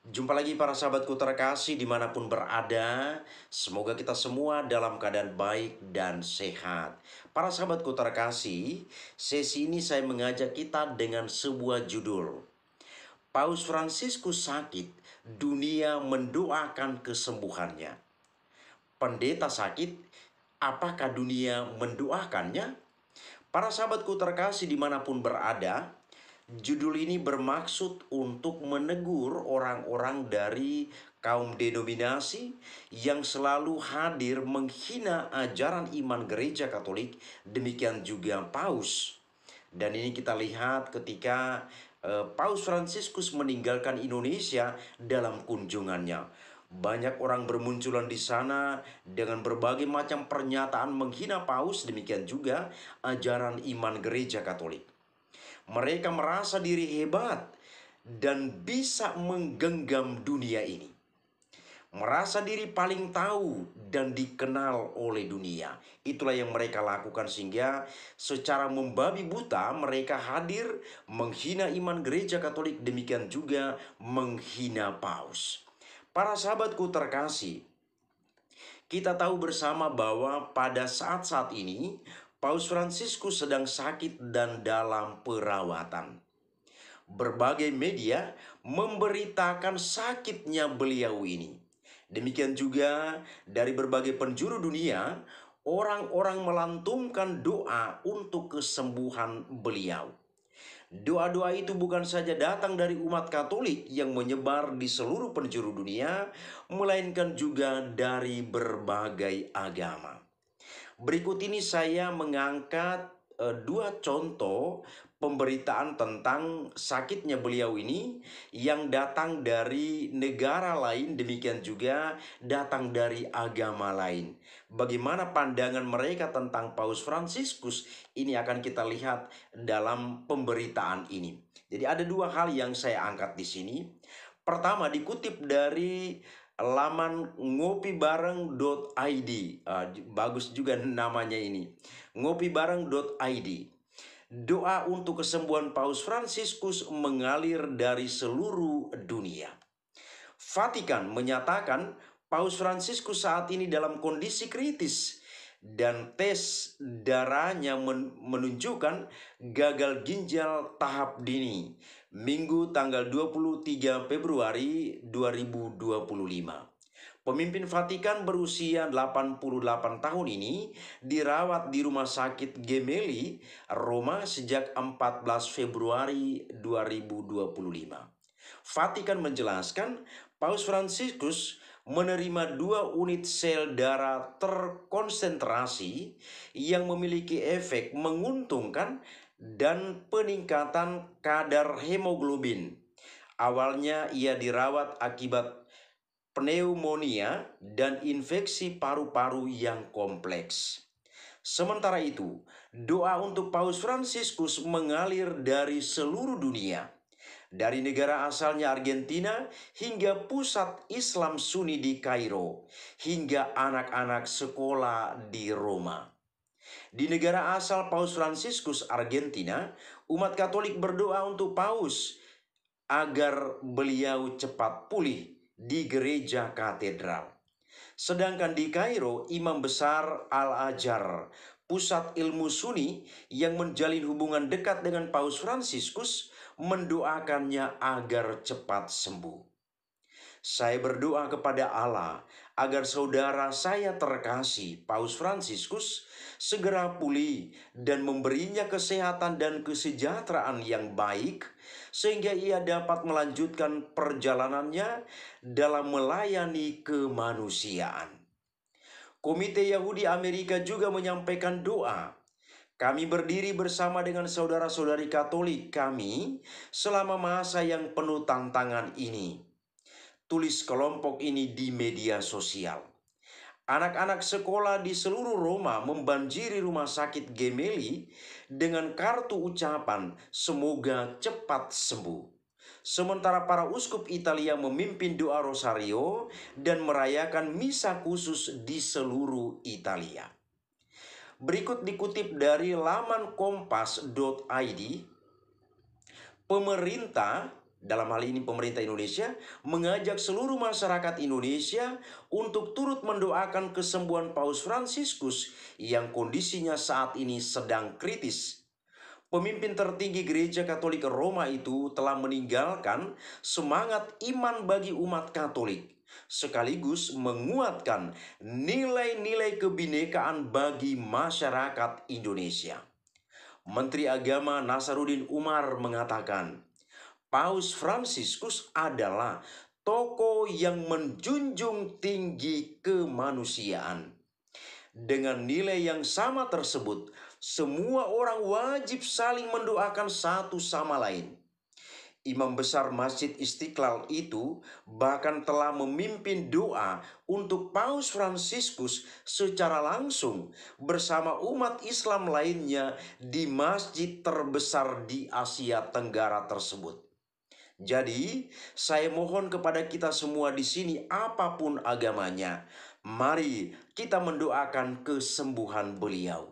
Jumpa lagi para sahabatku terkasih dimanapun berada. Semoga kita semua dalam keadaan baik dan sehat. Para sahabatku terkasih, sesi ini saya mengajak kita dengan sebuah judul. Paus Fransiskus sakit, dunia mendoakan kesembuhannya. Pendeta sakit, apakah dunia mendoakannya? Para sahabatku terkasih dimanapun berada, judul ini bermaksud untuk menegur orang-orang dari kaum denominasi yang selalu hadir menghina ajaran iman gereja Katolik, demikian juga Paus. Dan ini kita lihat ketika Paus Fransiskus meninggalkan Indonesia dalam kunjungannya. Banyak orang bermunculan di sana dengan berbagai macam pernyataan menghina Paus, demikian juga ajaran iman gereja Katolik. Mereka merasa diri hebat dan bisa menggenggam dunia ini. Merasa diri paling tahu dan dikenal oleh dunia. Itulah yang mereka lakukan sehingga secara membabi buta mereka hadir menghina iman gereja Katolik, demikian juga menghina Paus. Para sahabatku terkasih, kita tahu bersama bahwa pada saat-saat ini Paus Fransiskus sedang sakit dan dalam perawatan. Berbagai media memberitakan sakitnya beliau ini. Demikian juga dari berbagai penjuru dunia, orang-orang melantunkan doa untuk kesembuhan beliau. Doa-doa itu bukan saja datang dari umat Katolik yang menyebar di seluruh penjuru dunia, melainkan juga dari berbagai agama. Berikut ini saya mengangkat dua contoh pemberitaan tentang sakitnya beliau ini yang datang dari negara lain, demikian juga datang dari agama lain. Bagaimana pandangan mereka tentang Paus Fransiskus ini akan kita lihat dalam pemberitaan ini. Jadi ada dua hal yang saya angkat di sini. Pertama, dikutip dari laman ngopibareng.id. Bagus juga namanya ini. ngopibareng.id. Doa untuk kesembuhan Paus Fransiskus mengalir dari seluruh dunia. Vatikan menyatakan Paus Fransiskus saat ini dalam kondisi kritis dan tes darahnya menunjukkan gagal ginjal tahap dini. Minggu tanggal 23 Februari 2025. Pemimpin Vatikan berusia 88 tahun ini dirawat di Rumah Sakit Gemelli, Roma sejak 14 Februari 2025. Vatikan menjelaskan Paus Fransiskus menerima 2 unit sel darah terkonsentrasi yang memiliki efek menguntungkan dan peningkatan kadar hemoglobin. Awalnya ia dirawat akibat pneumonia dan infeksi paru-paru yang kompleks. Sementara itu, doa untuk Paus Fransiskus mengalir dari seluruh dunia. Dari negara asalnya Argentina hingga pusat Islam Sunni di Kairo, hingga anak-anak sekolah di Roma. Di negara asal Paus Fransiskus, Argentina, umat Katolik berdoa untuk Paus agar beliau cepat pulih di gereja katedral. Sedangkan di Kairo, Imam Besar Al-Azhar, pusat ilmu Sunni yang menjalin hubungan dekat dengan Paus Fransiskus, mendoakannya agar cepat sembuh. Saya berdoa kepada Allah agar saudara saya terkasih Paus Fransiskus segera pulih dan memberinya kesehatan dan kesejahteraan yang baik sehingga ia dapat melanjutkan perjalanannya dalam melayani kemanusiaan. Komite Yahudi Amerika juga menyampaikan doa. Kami berdiri bersama dengan saudara-saudari Katolik kami selama masa yang penuh tantangan ini. Tulis kelompok ini di media sosial. Anak-anak sekolah di seluruh Roma membanjiri Rumah Sakit Gemelli dengan kartu ucapan semoga cepat sembuh. Sementara para uskup Italia memimpin doa rosario dan merayakan misa khusus di seluruh Italia. Berikut dikutip dari laman kompas.id, pemerintah dalam hal ini pemerintah Indonesia, mengajak seluruh masyarakat Indonesia untuk turut mendoakan kesembuhan Paus Fransiskus yang kondisinya saat ini sedang kritis. Pemimpin tertinggi Gereja Katolik Roma itu telah meninggalkan semangat iman bagi umat Katolik, sekaligus menguatkan nilai-nilai kebinekaan bagi masyarakat Indonesia. Menteri Agama Nasaruddin Umar mengatakan, Paus Fransiskus adalah tokoh yang menjunjung tinggi kemanusiaan. Dengan nilai yang sama tersebut, semua orang wajib saling mendoakan satu sama lain. Imam besar Masjid Istiqlal itu bahkan telah memimpin doa untuk Paus Fransiskus secara langsung bersama umat Islam lainnya di masjid terbesar di Asia Tenggara tersebut. Jadi, saya mohon kepada kita semua di sini, apapun agamanya, mari kita mendoakan kesembuhan beliau.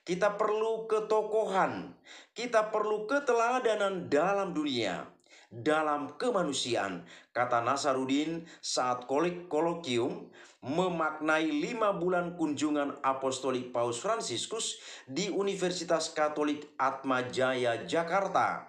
Kita perlu ketokohan, kita perlu keteladanan dalam dunia, dalam kemanusiaan, kata Nasaruddin saat kolokium memaknai 5 bulan kunjungan apostolik Paus Fransiskus di Universitas Katolik Atmajaya, Jakarta.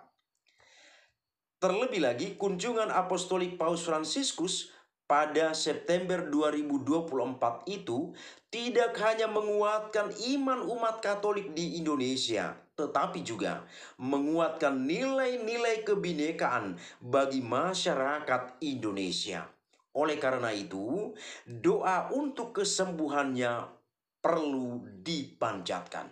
Terlebih lagi, kunjungan apostolik Paus Fransiskus pada September 2024 itu tidak hanya menguatkan iman umat Katolik di Indonesia, tetapi juga menguatkan nilai-nilai kebinekaan bagi masyarakat Indonesia. Oleh karena itu, doa untuk kesembuhannya perlu dipanjatkan.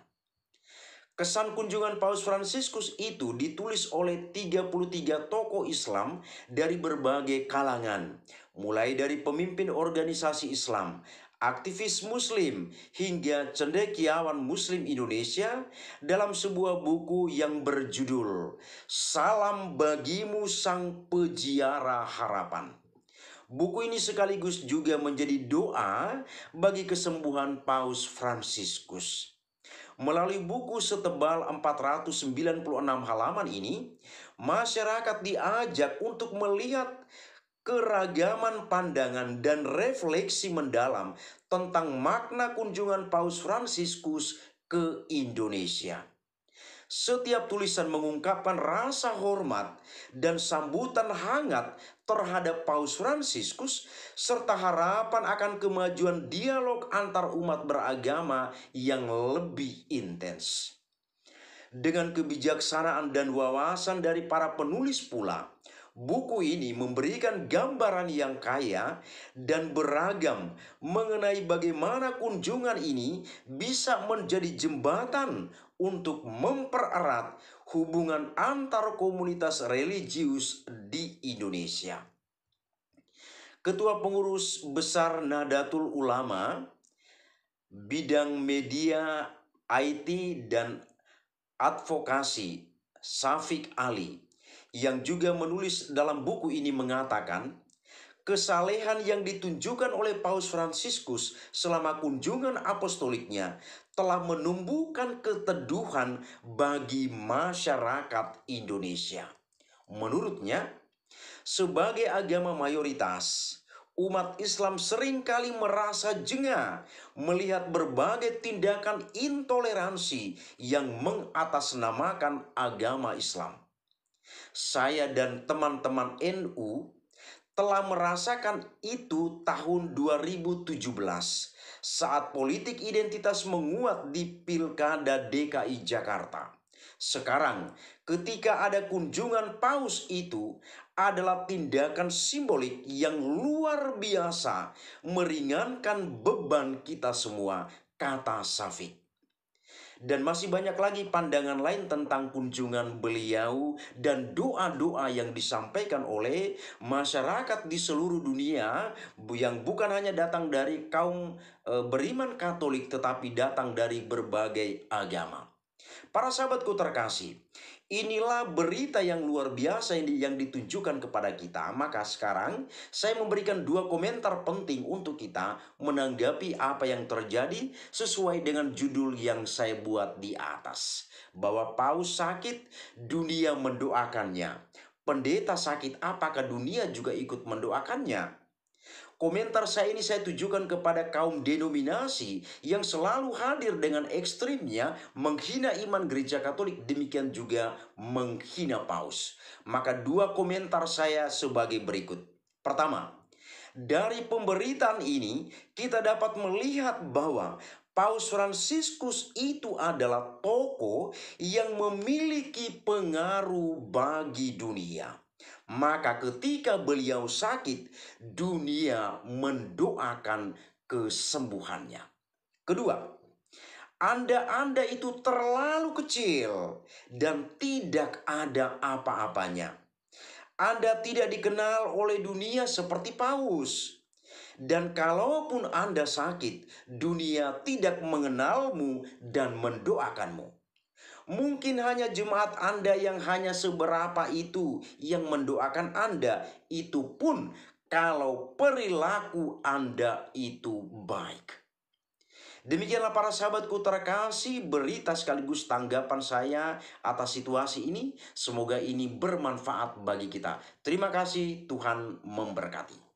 Kesan kunjungan Paus Fransiskus itu ditulis oleh 33 tokoh Islam dari berbagai kalangan, mulai dari pemimpin organisasi Islam, aktivis Muslim, hingga cendekiawan Muslim Indonesia dalam sebuah buku yang berjudul Salam Bagimu Sang Peziarah Harapan. Buku ini sekaligus juga menjadi doa bagi kesembuhan Paus Fransiskus. Melalui buku setebal 496 halaman ini, masyarakat diajak untuk melihat keragaman pandangan dan refleksi mendalam tentang makna kunjungan Paus Fransiskus ke Indonesia. Setiap tulisan mengungkapkan rasa hormat dan sambutan hangat terhadap Paus Fransiskus serta harapan akan kemajuan dialog antar umat beragama yang lebih intens. Dengan kebijaksanaan dan wawasan dari para penulis pula, buku ini memberikan gambaran yang kaya dan beragam mengenai bagaimana kunjungan ini bisa menjadi jembatan untuk mempererat hubungan antar komunitas religius di Indonesia. Ketua Pengurus Besar Nahdlatul Ulama, bidang media, IT, dan advokasi, Syafiq Ali, yang juga menulis dalam buku ini mengatakan, kesalehan yang ditunjukkan oleh Paus Fransiskus selama kunjungan apostoliknya telah menumbuhkan keteduhan bagi masyarakat Indonesia. Menurutnya, sebagai agama mayoritas, umat Islam seringkali merasa jengah melihat berbagai tindakan intoleransi yang mengatasnamakan agama Islam. Saya dan teman-teman NU telah merasakan itu tahun 2017 saat politik identitas menguat di Pilkada DKI Jakarta. Sekarang, ketika ada kunjungan Paus itu adalah tindakan simbolik yang luar biasa meringankan beban kita semua, kata Syafiq. Dan masih banyak lagi pandangan lain tentang kunjungan beliau dan doa-doa yang disampaikan oleh masyarakat di seluruh dunia yang bukan hanya datang dari kaum beriman Katolik tetapi datang dari berbagai agama. Para sahabatku terkasih, inilah berita yang luar biasa yang ditunjukkan kepada kita. Maka sekarang saya memberikan 2 komentar penting untuk kita menanggapi apa yang terjadi sesuai dengan judul yang saya buat di atas. Bahwa Paus sakit, dunia mendoakannya. pendeta sakit, apakah dunia juga ikut mendoakannya? Komentar saya ini saya tujukan kepada kaum denominasi yang selalu hadir dengan ekstrimnya menghina iman gereja Katolik, demikian juga menghina paus. Maka dua komentar saya sebagai berikut. Pertama, dari pemberitaan ini kita dapat melihat bahwa Paus Fransiskus itu adalah tokoh yang memiliki pengaruh bagi dunia. Maka ketika beliau sakit, dunia mendoakan kesembuhannya. Kedua, Anda itu terlalu kecil dan tidak ada apa-apanya. Anda tidak dikenal oleh dunia seperti paus. Dan kalaupun Anda sakit, dunia tidak mengenalmu dan mendoakanmu. Mungkin hanya jemaat Anda yang hanya seberapa itu yang mendoakan Anda. Itu pun kalau perilaku Anda itu baik. Demikianlah para sahabatku terkasih, berita sekaligus tanggapan saya atas situasi ini. Semoga ini bermanfaat bagi kita. Terima kasih, Tuhan memberkati.